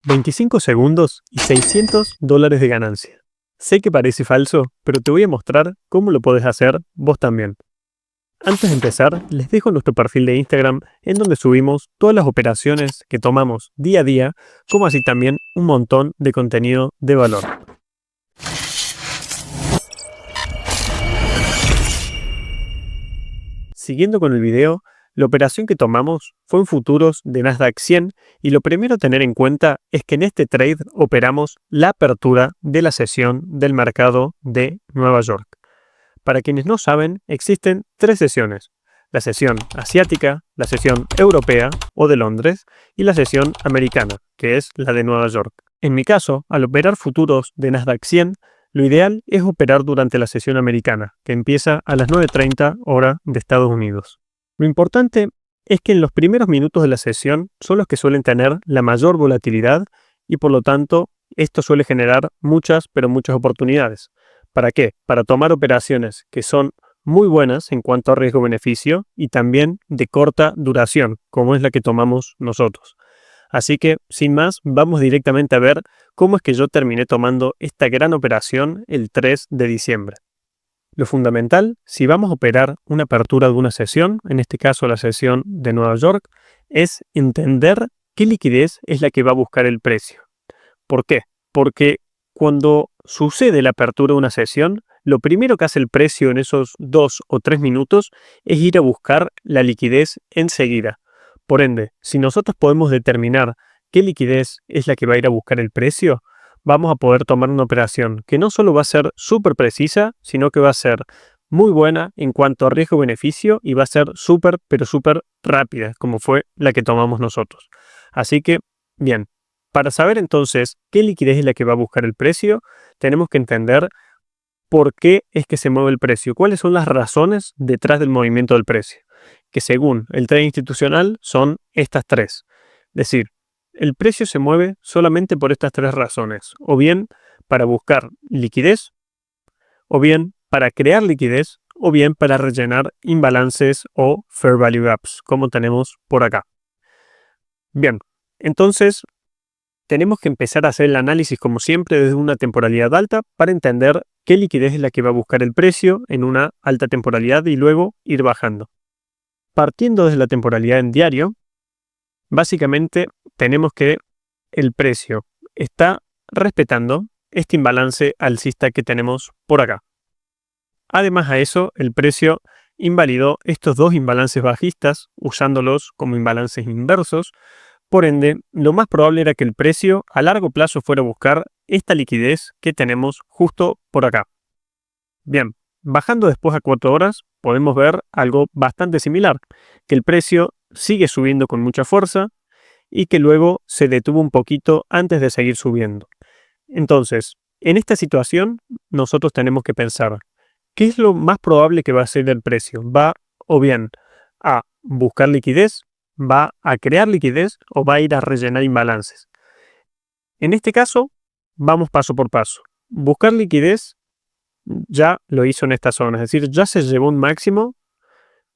25 segundos y $600 de ganancia. Sé que parece falso, pero te voy a mostrar cómo lo podés hacer vos también. Antes de empezar, les dejo nuestro perfil de Instagram en donde subimos todas las operaciones que tomamos día a día, como así también un montón de contenido de valor. Siguiendo con el video, la operación que tomamos fue en futuros de Nasdaq 100 y lo primero a tener en cuenta es que en este trade operamos la apertura de la sesión del mercado de Nueva York. Para quienes no saben, existen tres sesiones: la sesión asiática, la sesión europea o de Londres y la sesión americana, que es la de Nueva York. En mi caso, al operar futuros de Nasdaq 100, lo ideal es operar durante la sesión americana, que empieza a las 9:30 hora de Estados Unidos. Lo importante es que en los primeros minutos de la sesión son los que suelen tener la mayor volatilidad y por lo tanto esto suele generar muchas oportunidades. ¿Para qué? Para tomar operaciones que son muy buenas en cuanto a riesgo-beneficio y también de corta duración, como es la que tomamos nosotros. Así que, sin más, vamos directamente a ver cómo es que yo terminé tomando esta gran operación el 3 de diciembre. Lo fundamental, si vamos a operar una apertura de una sesión, en este caso la sesión de Nueva York, es entender qué liquidez es la que va a buscar el precio. ¿Por qué? Porque cuando sucede la apertura de una sesión, lo primero que hace el precio en esos 2 o 3 minutos es ir a buscar la liquidez enseguida. Por ende, si nosotros podemos determinar qué liquidez es la que va a ir a buscar el precio, vamos a poder tomar una operación que no solo va a ser súper precisa, sino que va a ser muy buena en cuanto a riesgo-beneficio y va a ser súper rápida, como fue la que tomamos nosotros. Así que, bien, para saber entonces qué liquidez es la que va a buscar el precio, tenemos que entender por qué es que se mueve el precio, cuáles son las razones detrás del movimiento del precio, que según el trading institucional son estas tres. Es decir, el precio se mueve solamente por estas tres razones, o bien para buscar liquidez, o bien para crear liquidez, o bien para rellenar imbalances o fair value gaps, como tenemos por acá. Bien, entonces tenemos que empezar a hacer el análisis, como siempre, desde una temporalidad alta para entender qué liquidez es la que va a buscar el precio en una alta temporalidad y luego ir bajando. Partiendo desde la temporalidad en diario, básicamente tenemos que el precio está respetando este imbalance alcista que tenemos por acá. Además a eso, el precio invalidó estos dos imbalances bajistas usándolos como imbalances inversos. Por ende, lo más probable era que el precio a largo plazo fuera a buscar esta liquidez que tenemos justo por acá. Bien, bajando después a 4 horas, podemos ver algo bastante similar, que el precio sigue subiendo con mucha fuerza y que luego se detuvo un poquito antes de seguir subiendo. Entonces, en esta situación, nosotros tenemos que pensar, ¿qué es lo más probable que va a hacer el precio? ¿Va o bien a buscar liquidez? ¿Va a crear liquidez o va a ir a rellenar imbalances? En este caso, vamos paso por paso. Buscar liquidez ya lo hizo en esta zona, es decir, ya se llevó un máximo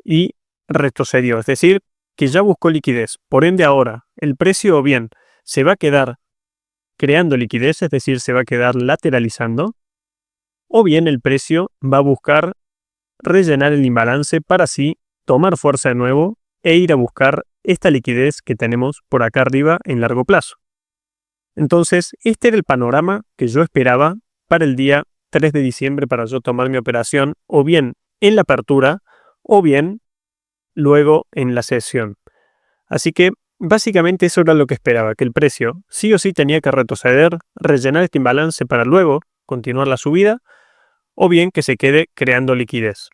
y retrocedió, es decir, que ya buscó liquidez. Por ende, ahora el precio o bien se va a quedar creando liquidez, es decir, se va a quedar lateralizando, o bien el precio va a buscar rellenar el imbalance para así tomar fuerza de nuevo e ir a buscar esta liquidez que tenemos por acá arriba en largo plazo. Entonces, este era el panorama que yo esperaba para el día 3 de diciembre para yo tomar mi operación, o bien en la apertura, o bien luego en la sesión. Así que, básicamente eso era lo que esperaba, que el precio sí o sí tenía que retroceder, rellenar este imbalance para luego continuar la subida, o bien que se quede creando liquidez.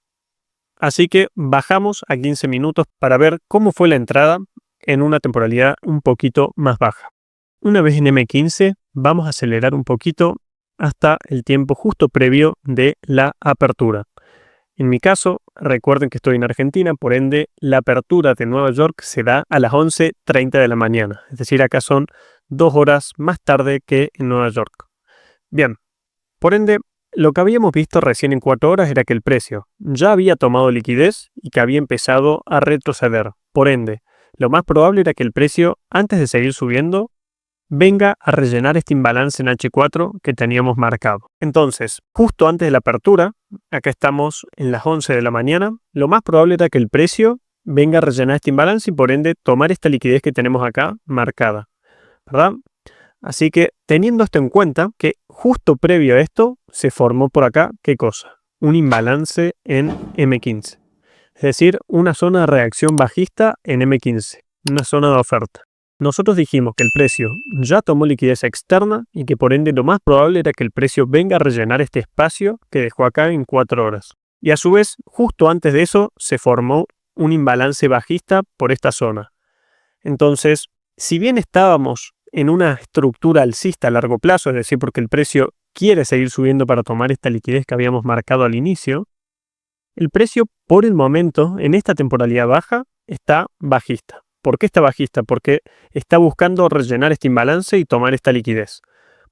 Así que bajamos a 15 minutos para ver cómo fue la entrada en una temporalidad un poquito más baja. Una vez en M15, vamos a acelerar un poquito hasta el tiempo justo previo de la apertura. En mi caso, recuerden que estoy en Argentina, por ende, la apertura de Nueva York se da a las 11:30 de la mañana. Es decir, acá son 2 horas más tarde que en Nueva York. Bien, por ende, lo que habíamos visto recién en 4 horas era que el precio ya había tomado liquidez y que había empezado a retroceder. Por ende, lo más probable era que el precio, antes de seguir subiendo, venga a rellenar este imbalance en H4 que teníamos marcado. Entonces, justo antes de la apertura, acá estamos en las 11 de la mañana, lo más probable era que el precio venga a rellenar este imbalance y por ende tomar esta liquidez que tenemos acá marcada, ¿verdad? Así que teniendo esto en cuenta, que justo previo a esto se formó por acá, ¿qué cosa? Un imbalance en M15. Es decir, una zona de reacción bajista en M15, una zona de oferta. Nosotros dijimos que el precio ya tomó liquidez externa y que por ende lo más probable era que el precio venga a rellenar este espacio que dejó acá en 4 horas. Y a su vez, justo antes de eso, se formó un imbalance bajista por esta zona. Entonces, si bien estábamos en una estructura alcista a largo plazo, es decir, porque el precio quiere seguir subiendo para tomar esta liquidez que habíamos marcado al inicio, el precio por el momento, en esta temporalidad baja, está bajista. ¿Por qué está bajista? Porque está buscando rellenar este imbalance y tomar esta liquidez.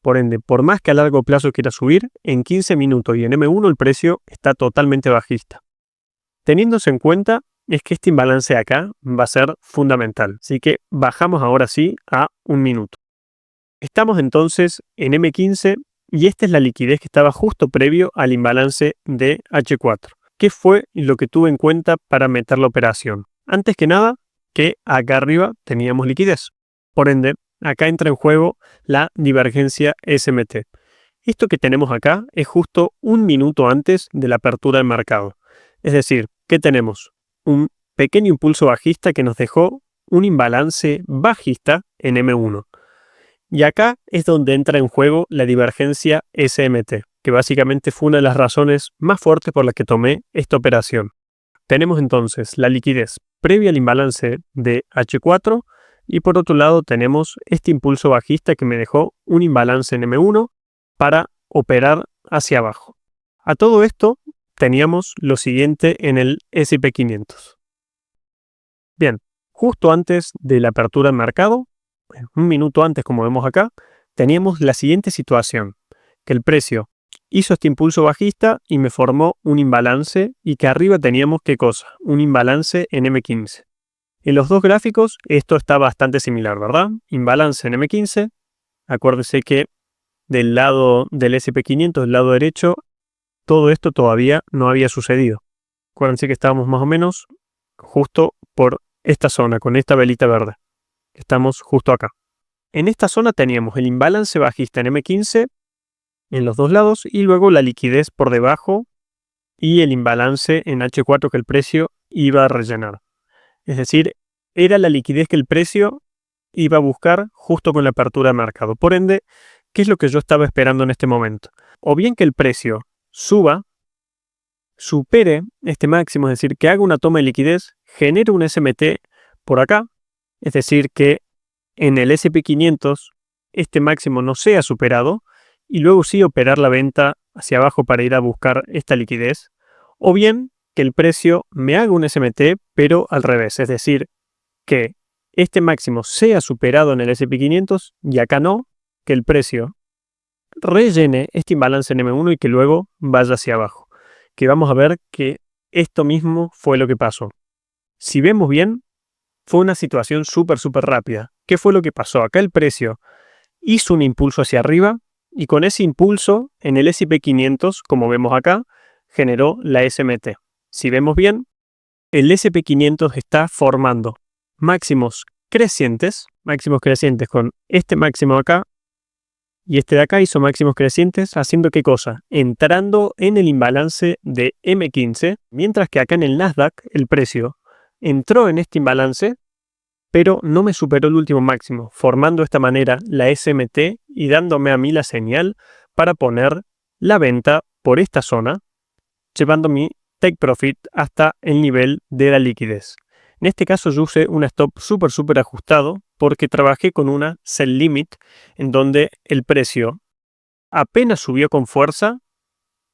Por ende, por más que a largo plazo quiera subir, en 15 minutos y en M1 el precio está totalmente bajista. Teniéndose en cuenta es que este imbalance de acá va a ser fundamental. Así que bajamos ahora sí a 1 minuto. Estamos entonces en M15 y esta es la liquidez que estaba justo previo al imbalance de H4. ¿Qué fue lo que tuve en cuenta para meter la operación? Antes que nada, que acá arriba teníamos liquidez. Por ende, acá entra en juego la divergencia SMT. Esto que tenemos acá es justo 1 minuto antes de la apertura del mercado. Es decir, ¿qué tenemos? Un pequeño impulso bajista que nos dejó un imbalance bajista en M1. Y acá es donde entra en juego la divergencia SMT, que básicamente fue una de las razones más fuertes por las que tomé esta operación. Tenemos entonces la liquidez previa al imbalance de H4 y por otro lado tenemos este impulso bajista que me dejó un imbalance en M1 para operar hacia abajo. A todo esto teníamos lo siguiente en el S&P 500. Bien, justo antes de la apertura del mercado, 1 minuto antes como vemos acá, teníamos la siguiente situación, que el precio hizo este impulso bajista y me formó un imbalance y que arriba teníamos ¿qué cosa? Un imbalance en M15. En los dos gráficos esto está bastante similar, ¿verdad? Imbalance en M15, acuérdense que del lado del S&P 500, del lado derecho, todo esto todavía no había sucedido. Acuérdense que estábamos más o menos justo por esta zona, con esta velita verde. Estamos justo acá. En esta zona teníamos el imbalance bajista en M15 en los dos lados y luego la liquidez por debajo y el imbalance en H4 que el precio iba a rellenar. Es decir, era la liquidez que el precio iba a buscar justo con la apertura de mercado. Por ende, ¿qué es lo que yo estaba esperando en este momento? O bien que el precio suba, supere este máximo, es decir, que haga una toma de liquidez, genere un SMT por acá, es decir, que en el S&P 500 este máximo no sea superado y luego sí operar la venta hacia abajo para ir a buscar esta liquidez, o bien que el precio me haga un SMT pero al revés, es decir, que este máximo sea superado en el S&P 500 y acá no, que el precio rellene este imbalance en M1 y que luego vaya hacia abajo. Que vamos a ver que esto mismo fue lo que pasó. Si vemos bien, fue una situación súper rápida. ¿Qué fue lo que pasó? Acá el precio hizo un impulso hacia arriba y con ese impulso en el S&P 500, como vemos acá, generó la SMT. Si vemos bien, el S&P 500 está formando máximos crecientes con este máximo acá y este de acá hizo máximos crecientes, haciendo ¿qué cosa? Entrando en el imbalance de M15, mientras que acá en el Nasdaq el precio entró en este imbalance, pero no me superó el último máximo, formando de esta manera la SMT y dándome a mí la señal para poner la venta por esta zona, llevando mi take profit hasta el nivel de la liquidez. En este caso yo usé un stop súper ajustado porque trabajé con una sell limit en donde el precio apenas subió con fuerza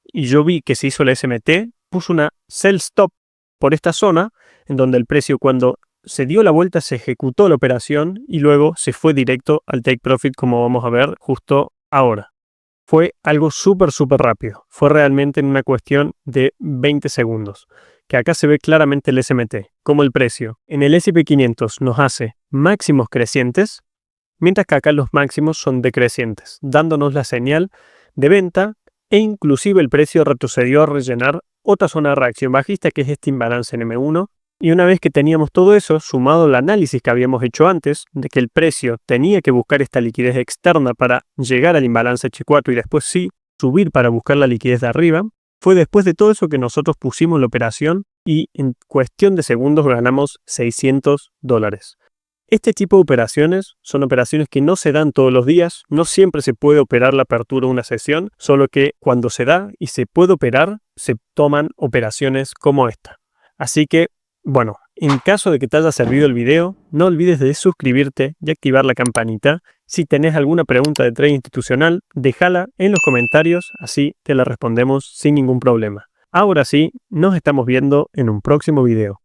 y yo vi que se hizo la SMT, puse una sell stop por esta zona en donde el precio cuando se dio la vuelta se ejecutó la operación y luego se fue directo al take profit como vamos a ver justo ahora. Fue algo súper rápido. Fue realmente en una cuestión de 20 segundos. Que acá se ve claramente el SMT, como el precio en el S&P 500 nos hace máximos crecientes, mientras que acá los máximos son decrecientes, dándonos la señal de venta e inclusive el precio retrocedió a rellenar otra zona de reacción bajista que es este imbalance en M1. Y una vez que teníamos todo eso, sumado al análisis que habíamos hecho antes, de que el precio tenía que buscar esta liquidez externa para llegar al imbalance H4 y después sí subir para buscar la liquidez de arriba, fue después de todo eso que nosotros pusimos la operación y en cuestión de segundos ganamos $600. Este tipo de operaciones son operaciones que no se dan todos los días, no siempre se puede operar la apertura de una sesión, solo que cuando se da y se puede operar, se toman operaciones como esta. Así que, bueno, en caso de que te haya servido el video, no olvides de suscribirte y activar la campanita. Si tenés alguna pregunta de trading institucional, déjala en los comentarios, así te la respondemos sin ningún problema. Ahora sí, nos estamos viendo en un próximo video.